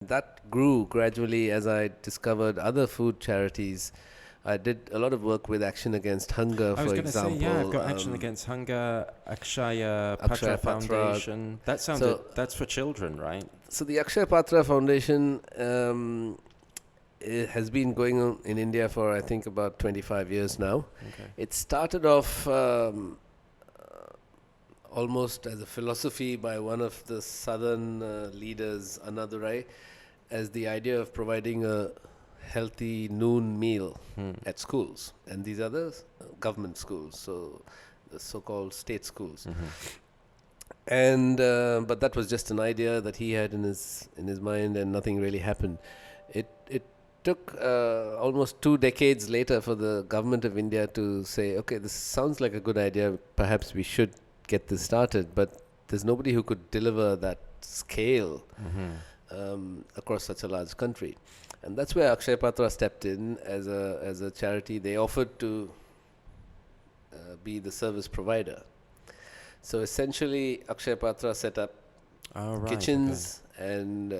That grew gradually as I discovered other food charities. I did a lot of work with Action Against Hunger, I was for going to say, yeah, I've example, got Action Against Hunger, Akshaya Patra Akshaya Patra. Foundation. That sounded, So, that's for children, right? so the Akshaya Patra Foundation it has been going on in India for I think about 25 years now. Okay. It started off almost as a philosophy by one of the southern leaders, Anadurai, as the idea of providing a healthy noon meal Hmm. at schools, and these are the government schools, so the so-called state schools. And but that was just an idea that he had in his mind, and nothing really happened. It took almost 2 decades later for the government of India to say, okay, this sounds like a good idea. Perhaps we should get this started, but there's nobody who could deliver that scale across such a large country. And that's where Akshaya Patra stepped in as a charity. They offered to be the service provider. So essentially, Akshaya Patra set up kitchens and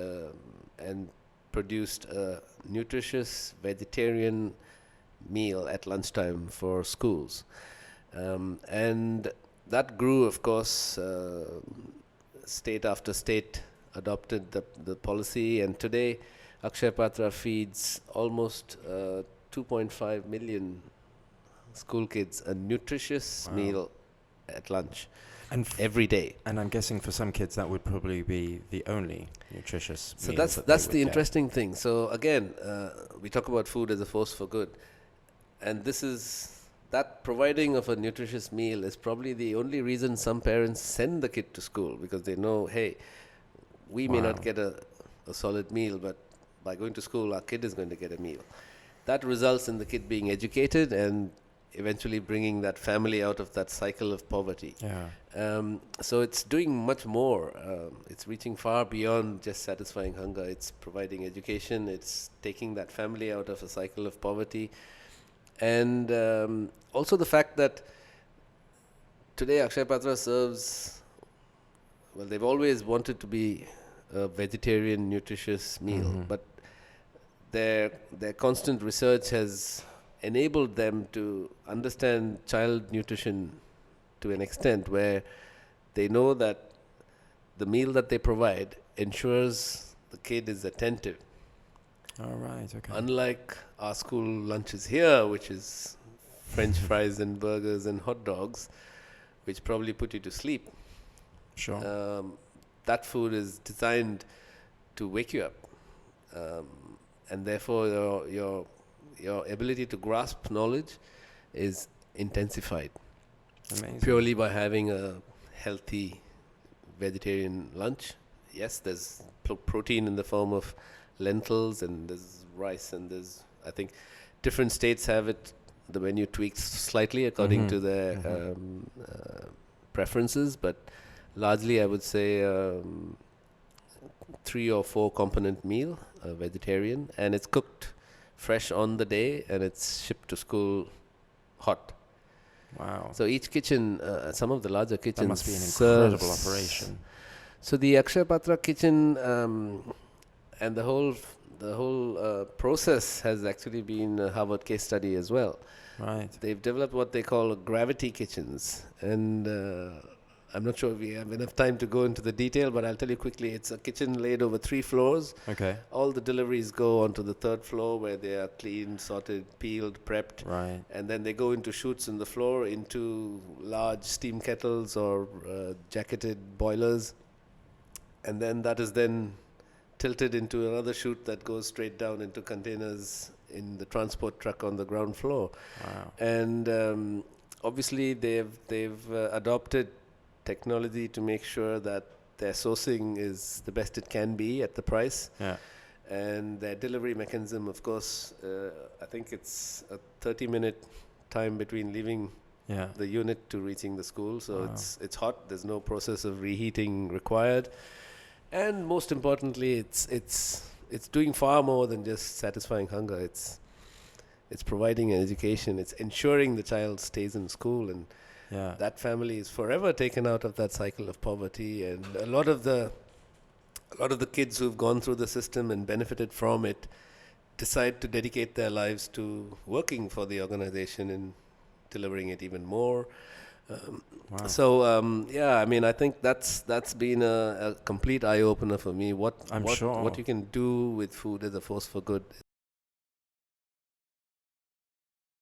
produced a nutritious vegetarian meal at lunchtime for schools. And that grew, of course. State after state adopted the policy, and today Akshaya Patra feeds almost 2.5 million school kids a nutritious meal at lunch every day. And I'm guessing for some kids that would probably be the only nutritious So meal that's that the interesting thing. So again, we talk about food as a force for good, and this is that providing of a nutritious meal is probably the only reason some parents send the kid to school, because they know, hey, we may not get a solid meal, but by going to school, our kid is going to get a meal. That results in the kid being educated and eventually bringing that family out of that cycle of poverty. So it's doing much more. It's reaching far beyond just satisfying hunger. It's providing education. It's taking that family out of a cycle of poverty. And also the fact that today Akshaya Patra serves, well, they've always wanted to be a vegetarian, nutritious meal, but their constant research has enabled them to understand child nutrition to an extent where they know that the meal that they provide ensures the kid is attentive. Unlike our school lunches here, which is French fries and burgers and hot dogs, which probably put you to sleep. That food is designed to wake you up, and therefore your ability to grasp knowledge is intensified. Amazing. Purely by having a healthy vegetarian lunch. Yes, there's protein in the form of lentils, and there's rice, and there's, I think, different states have it, the menu tweaks slightly according to their preferences, but largely I would say 3 or 4 component meal, vegetarian, and it's cooked fresh on the day, and it's shipped to school hot. Wow. So each kitchen, some of the larger kitchens, that must be an incredible operation. So the Akshaya Patra kitchen and the whole process has actually been a Harvard case study as well. Right. They've developed what they call gravity kitchens, and I'm not sure if we have enough time to go into the detail, but I'll tell you quickly. It's a kitchen laid over 3 floors. Okay. All the deliveries go onto the 3rd floor, where they are cleaned, sorted, peeled, prepped. Right. And then they go into chutes in the floor, into large steam kettles or jacketed boilers. And then that is then tilted into another chute that goes straight down into containers in the transport truck on the ground floor. Wow. And obviously they've adopted technology to make sure that their sourcing is the best it can be at the price. Yeah. And their delivery mechanism, of course, I think it's a 30-minute time between leaving the unit to reaching the school. So it's hot. There's no process of reheating required. And most importantly, it's doing far more than just satisfying hunger. It's providing an education. It's ensuring the child stays in school, and that family is forever taken out of that cycle of poverty. And a lot of a lot of the kids who've gone through the system and benefited from it decide to dedicate their lives to working for the organization and delivering it even more. Wow. So yeah, I mean, I think that's been a complete eye opener for me. I'm sure. What you can do with food as a force for good